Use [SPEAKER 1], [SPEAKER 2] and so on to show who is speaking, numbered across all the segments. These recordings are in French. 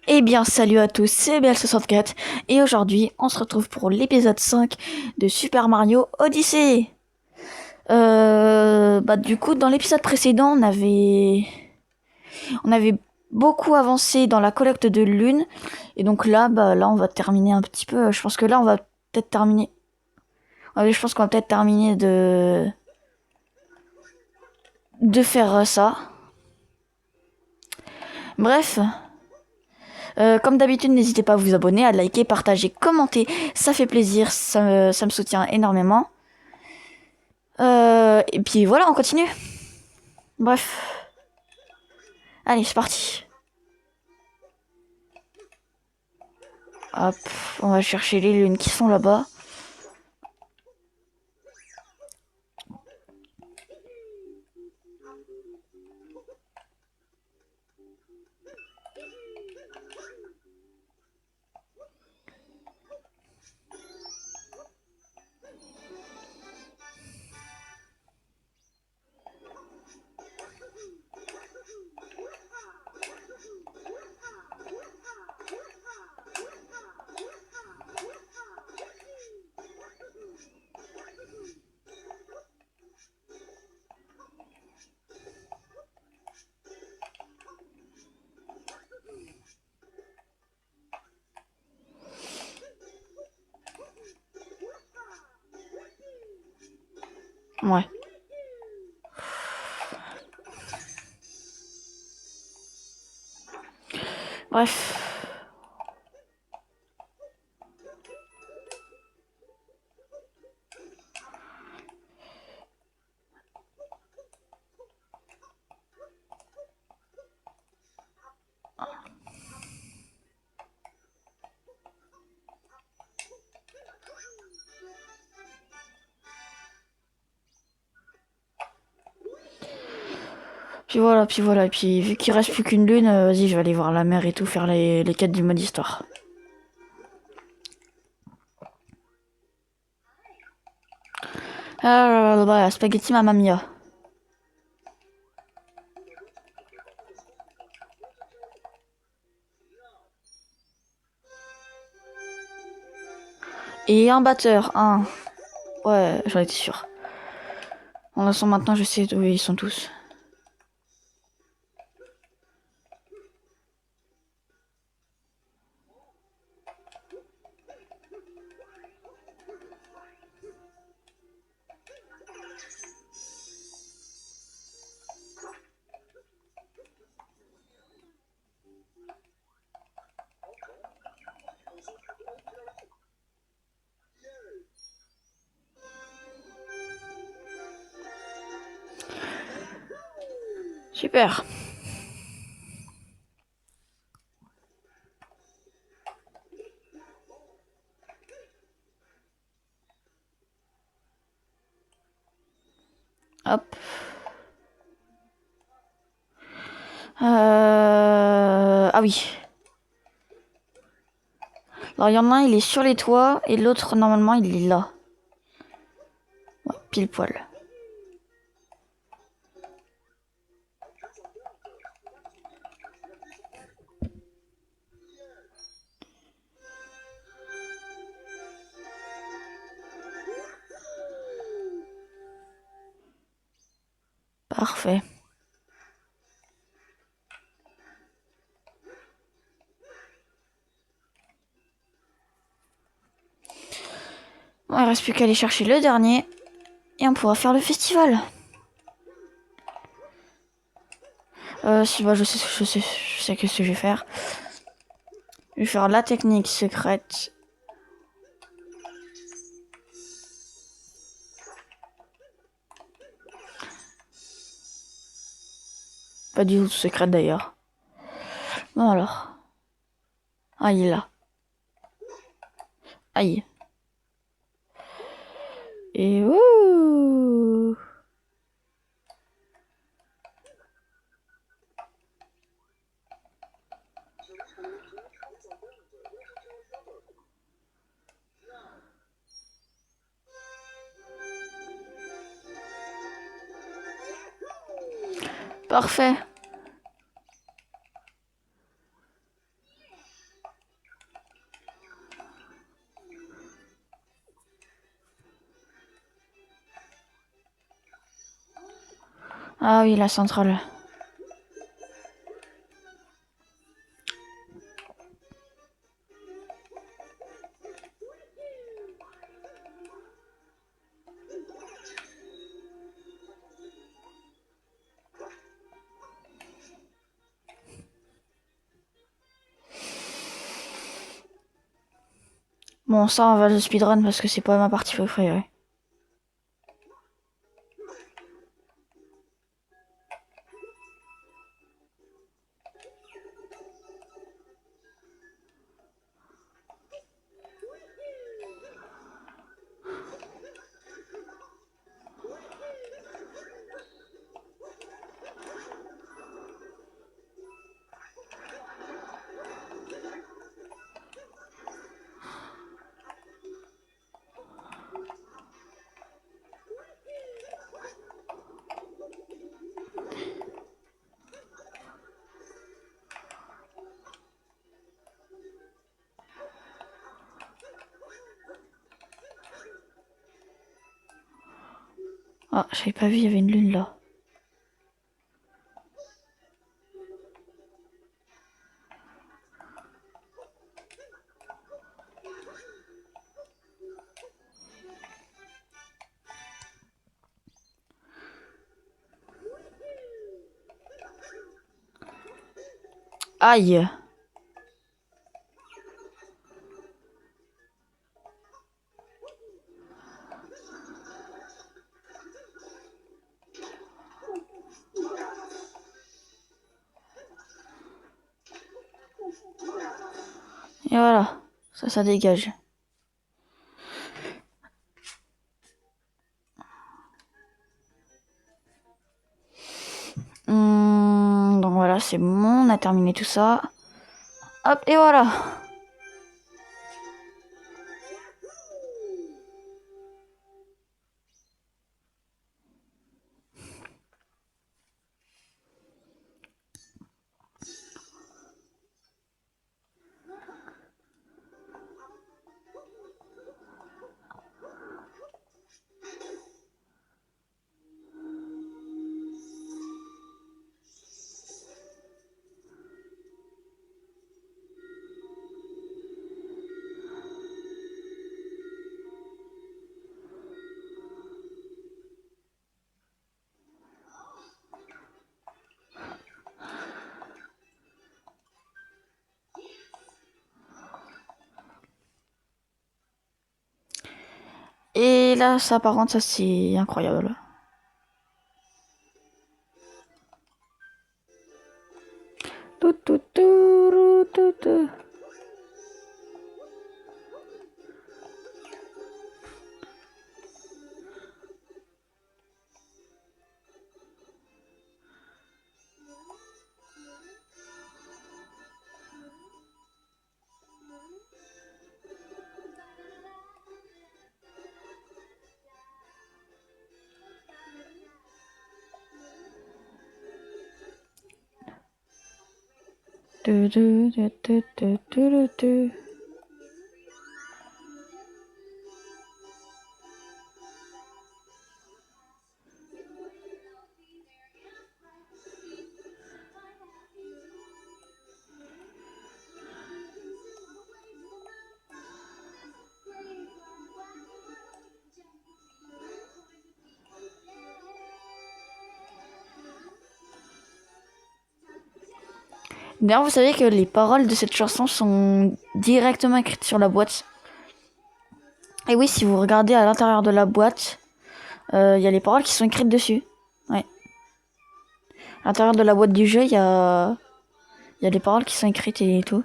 [SPEAKER 1] Eh bien, salut à tous, c'est BL64 et aujourd'hui, on se retrouve pour l'épisode 5 de Super Mario Odyssey. Du coup, dans l'épisode précédent, on avait beaucoup avancé dans la collecte de lune et donc là, on va terminer un petit peu. Je pense que là, on va peut-être terminer. Ouais, je pense qu'on va peut-être terminer de faire ça. Bref. Comme d'habitude, n'hésitez pas à vous abonner, à liker, partager, commenter. Ça fait plaisir, ça me soutient énormément. Et puis voilà, on continue. Bref. Allez, c'est parti. Hop, on va chercher les lunes qui sont là-bas. Ouais. Bref. Puis voilà. Et puis vu qu'il reste plus qu'une lune, vas-y, je vais aller voir la mer et tout, faire les quêtes du mode histoire. Ah, voilà, spaghetti mamma mia. Et un batteur, un. Ouais, j'en étais sûr. En façon, maintenant, je sais où ils sont tous. Super. Hop. Ah oui. Alors, il y en a un, il est sur les toits, et l'autre, normalement, il est là. Ouais, pile poil. Parfait. Bon, il reste plus qu'à aller chercher le dernier, et on pourra faire le festival. Si, bah, je sais ce que je vais faire. Je vais faire la technique secrète. Pas du tout secrète d'ailleurs. Bon alors. Ah, il est là. Aïe. Et ouh. Parfait. Ah oui, la centrale. Bon, ça, on va le speedrun parce que c'est pas ma partie préférée. Ah, j'avais pas vu, il y avait une lune là. Aïe. Et voilà, ça dégage. Donc voilà, c'est bon, on a terminé tout ça. Hop, et voilà. Et là, ça, par contre, ça, c'est incroyable. Tout, tout, tout, tout, tout. Tu, tu, tu, tu, tu, tu, tu. D'ailleurs, vous savez que les paroles de cette chanson sont directement écrites sur la boîte. Et oui, si vous regardez à l'intérieur de la boîte, il y a les paroles qui sont écrites dessus. Ouais. À l'intérieur de la boîte du jeu, il y a les paroles qui sont écrites et tout.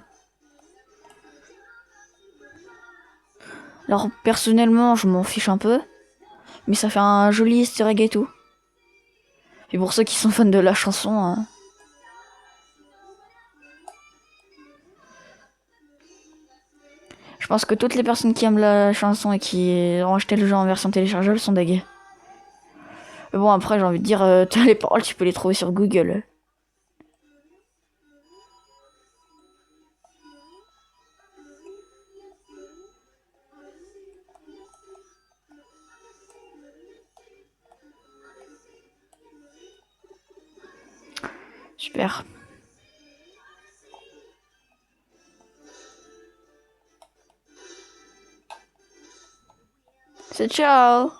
[SPEAKER 1] Alors, personnellement, je m'en fiche un peu. Mais ça fait un joli easter egg et tout. Et pour ceux qui sont fans de la chanson... Je pense que toutes les personnes qui aiment la chanson et qui ont acheté le jeu en version téléchargeable sont dégueu. Mais bon, après, j'ai envie de dire, les paroles, tu peux les trouver sur Google. Super. C'est ciao.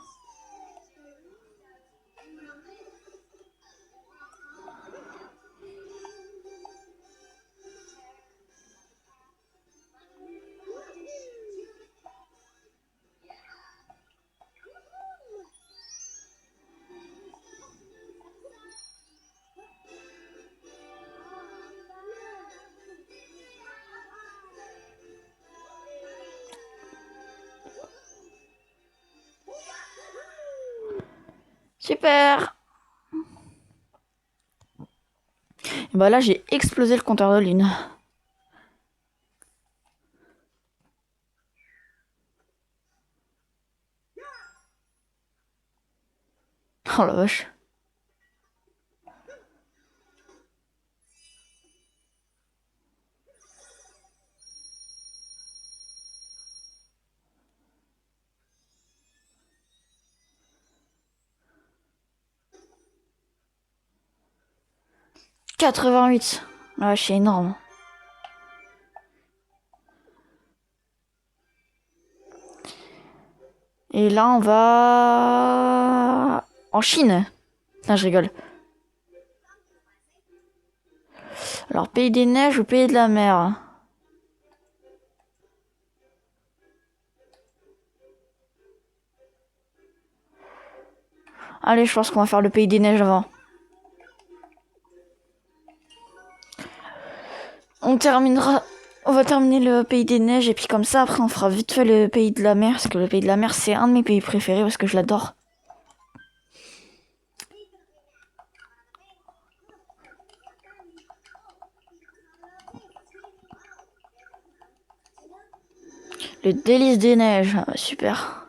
[SPEAKER 1] Super. Et bah là, j'ai explosé le compteur de lune. Oh la vache. « 88. Ouais, c'est énorme. Et là, on va... en Chine. Non, je rigole. Alors, pays des neiges ou pays de la mer? Allez, je pense qu'on va faire le pays des neiges avant. On va terminer le pays des neiges et puis comme ça, après, on fera vite fait le pays de la mer. Parce que le pays de la mer, c'est un de mes pays préférés parce que je l'adore. Le délice des neiges. Ah, super.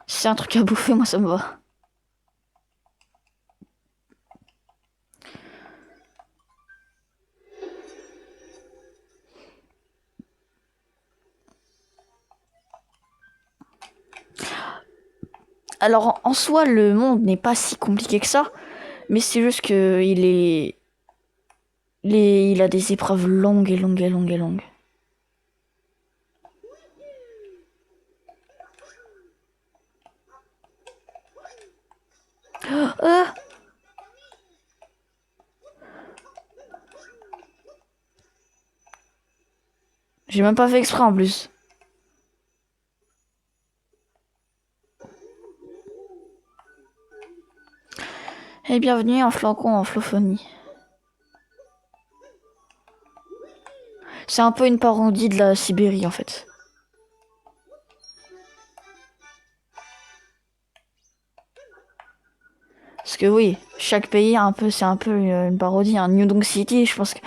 [SPEAKER 1] Si c'est un truc à bouffer, moi, ça me va. Alors, en soi, le monde n'est pas si compliqué que ça. Mais c'est juste que il a des épreuves longues et longues et longues et longues. Ah, j'ai même pas fait exprès en plus. Et bienvenue en flocon en flophonie. C'est un peu une parodie de la Sibérie en fait. Parce que oui, chaque pays a un peu, c'est un peu une parodie. Un New Donk City, je pense que...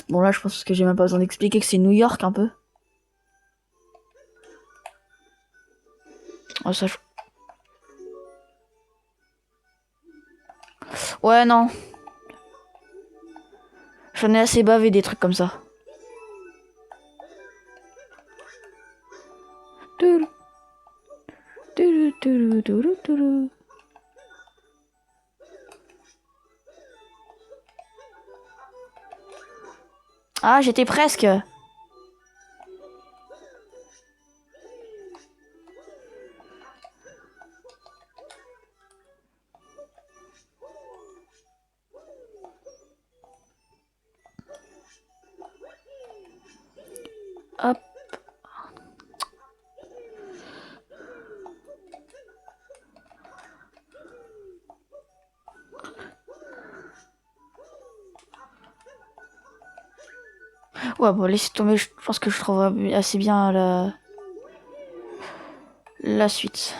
[SPEAKER 1] Bon là, je pense que j'ai même pas besoin d'expliquer que c'est New York un peu. Oh, ça, ouais, non. J'en ai assez bavé des trucs comme ça. Ah, j'étais presque. Hop. Ouais, bon, laissez tomber, je pense que je trouverai assez bien la suite.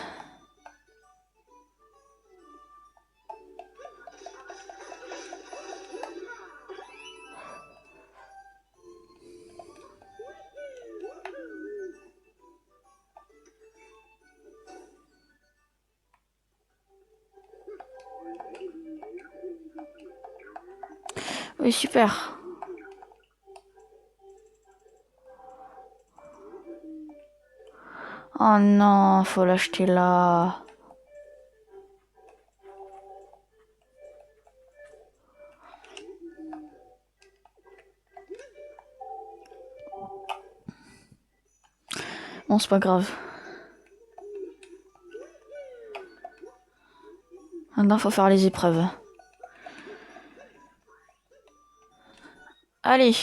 [SPEAKER 1] Oui, super. Oh non, faut l'acheter là. Bon, c'est pas grave. Maintenant, faut faire les épreuves. Allez.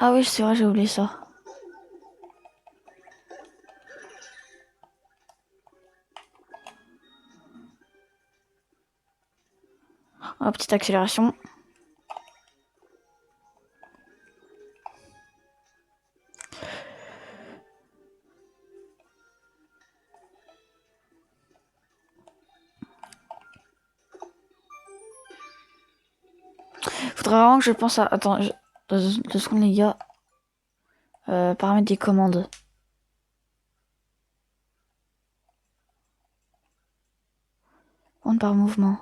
[SPEAKER 1] Ah oui, c'est vrai, j'ai oublié ça. Oh, petite accélération. Faudrait vraiment que je pense à... Attends, 2 secondes les gars. Paramètres des commandes. Commande par mouvement.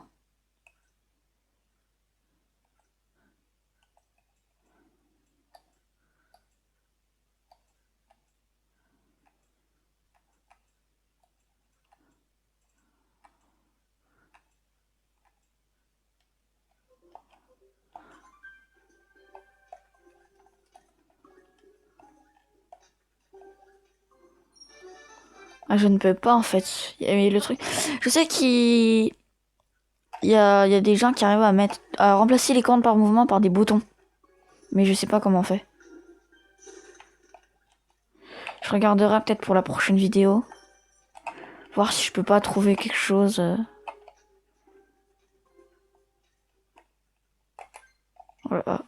[SPEAKER 1] Ah, je ne peux pas en fait. Et le truc... Je sais qu'il... Il y a des gens qui arrivent à remplacer les commandes par mouvement par des boutons. Mais je sais pas comment on fait. Je regarderai peut-être pour la prochaine vidéo. Voir si je peux pas trouver quelque chose. Voilà.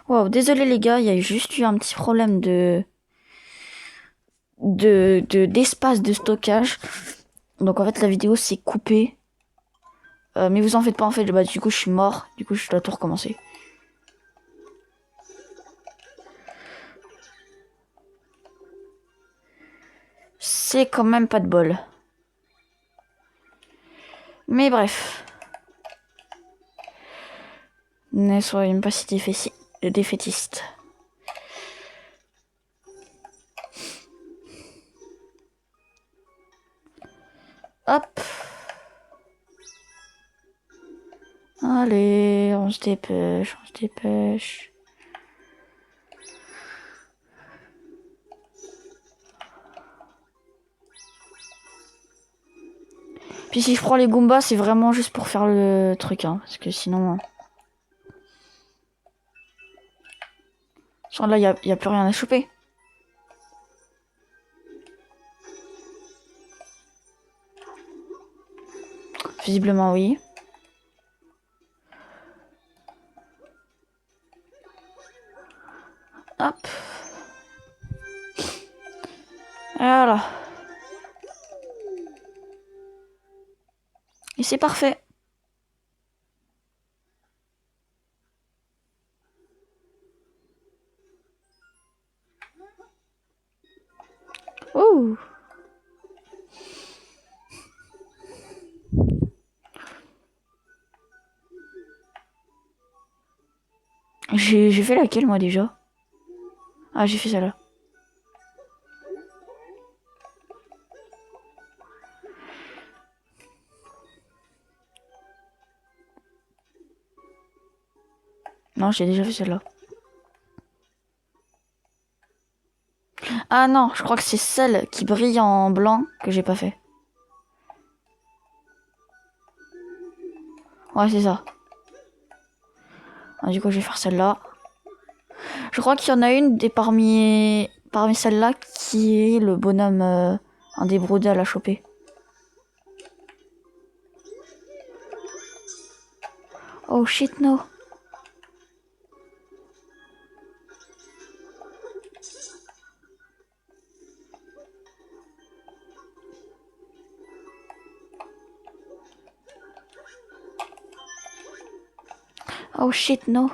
[SPEAKER 1] Wow, désolé les gars, il y a juste eu un petit problème d'espace de stockage. Donc en fait la vidéo s'est coupée. Mais vous en faites pas en fait, bah du coup je suis mort, du coup je dois tout recommencer. C'est quand même pas de bol. Mais bref. Ne soyons pas si défaitistes. Hop. Allez, on se dépêche, on se dépêche. Puis si je prends les Goombas, c'est vraiment juste pour faire le truc, hein, parce que sinon... Là, y a plus rien à choper. Visiblement, oui. Hop. Voilà. Et c'est parfait. Ouh. J'ai fait laquelle, moi, déjà? Ah, j'ai fait celle-là. Non, j'ai déjà fait celle-là. Ah non, je crois que c'est celle qui brille en blanc que j'ai pas fait. Ouais, c'est ça. Ah, du coup, je vais faire celle-là. Je crois qu'il y en a une parmi celles-là qui est le bonhomme un des brodels à choper. Oh shit, no. Oh shit, no.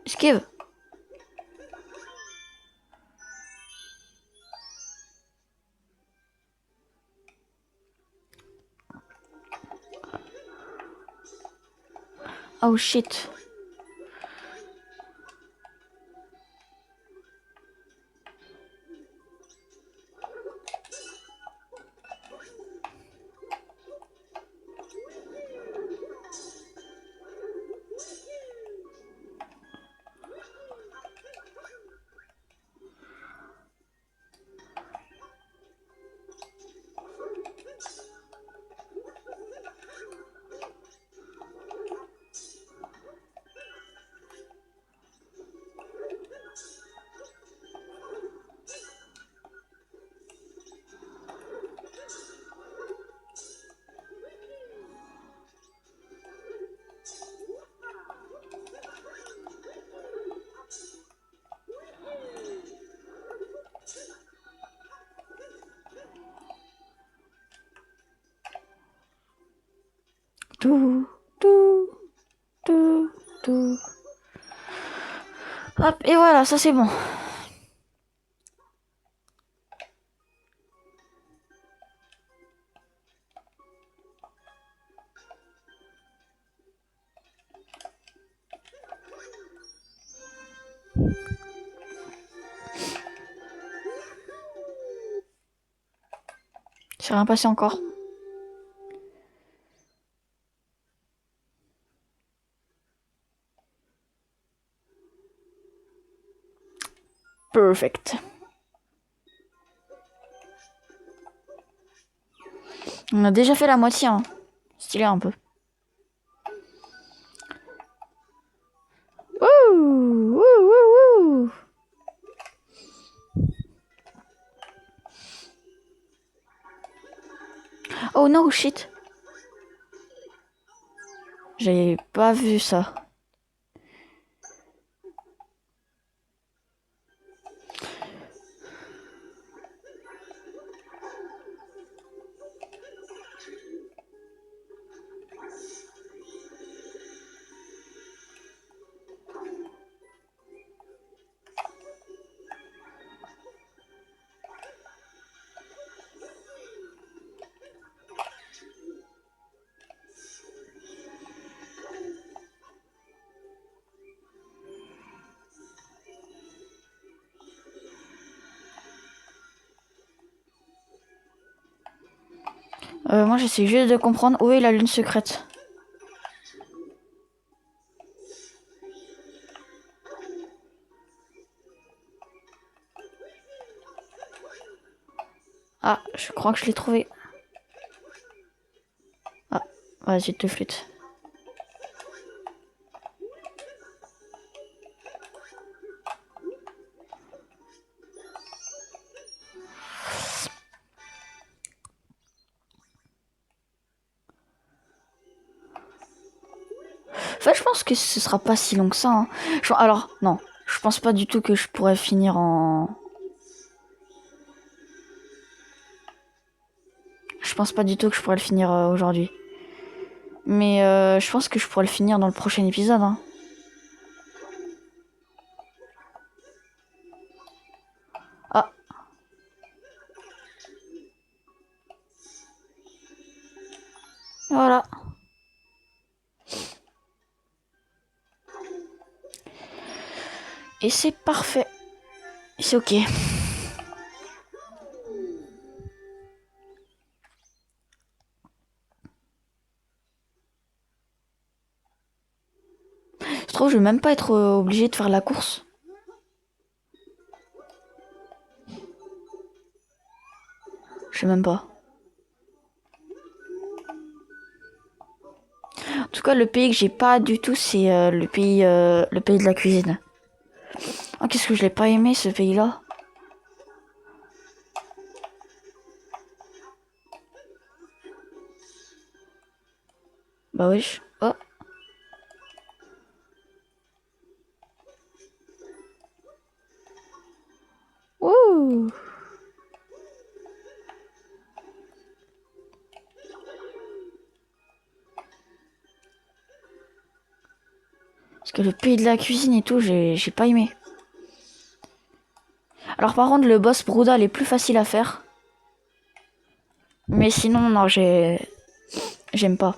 [SPEAKER 1] Esquive. Oh shit. Tout, tout, tout, tout. Hop, et voilà, ça c'est bon. C'est rien passé encore. Perfect. On a déjà fait la moitié, hein. Stylé un peu. Wouh, wouh, wouh, wouh. Oh no, shit. J'ai pas vu ça. Moi j'essaie juste de comprendre où est la lune secrète. Ah, je crois que je l'ai trouvé. Ah, vas-y, te flûte. En fait, je pense que ce sera pas si long que ça. Hein. Alors, non, je pense pas du tout que je pourrais finir en... Je pense pas du tout que je pourrais le finir aujourd'hui. Mais je pense que je pourrais le finir dans le prochain épisode. Hein. Ah. Voilà. Et c'est parfait. C'est ok. Je trouve que je vais même pas être obligé de faire la course. Je sais même pas. En tout cas, le pays que j'ai pas du tout, c'est le pays de la cuisine. Oh, qu'est-ce que je l'ai pas aimé, ce pays-là. Bah oui. Oh. Ouh. Parce que le pays de la cuisine et tout, j'ai pas aimé. Alors par contre, le boss Broodal est plus facile à faire. Mais sinon, non, j'aime pas.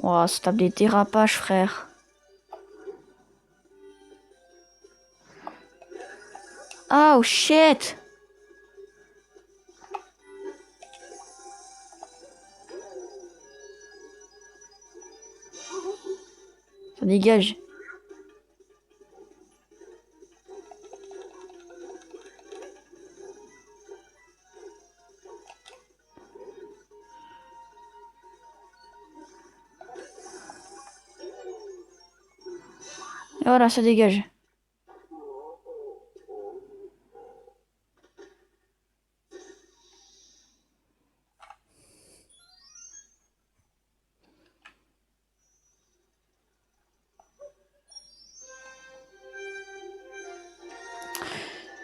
[SPEAKER 1] Ouah, ça tape des dérapages, frère. Oh shit! Ça dégage. Et voilà, ça dégage.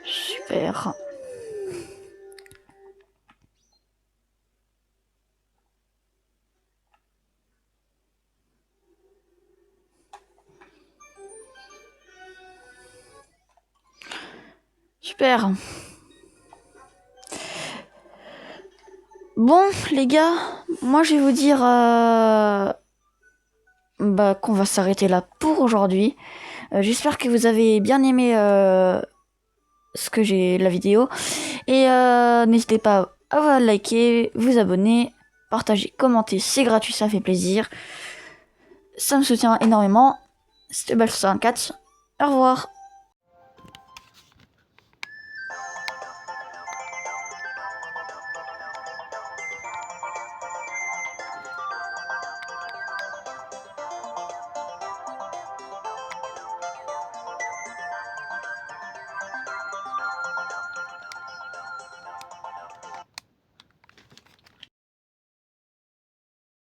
[SPEAKER 1] Super. Super. Bon, les gars, moi je vais vous dire qu'on va s'arrêter là pour aujourd'hui. J'espère que vous avez bien aimé la vidéo. Et n'hésitez pas à vous liker, vous abonner, partager, commenter, c'est gratuit, ça fait plaisir. Ça me soutient énormément. C'était Bal64. Au revoir.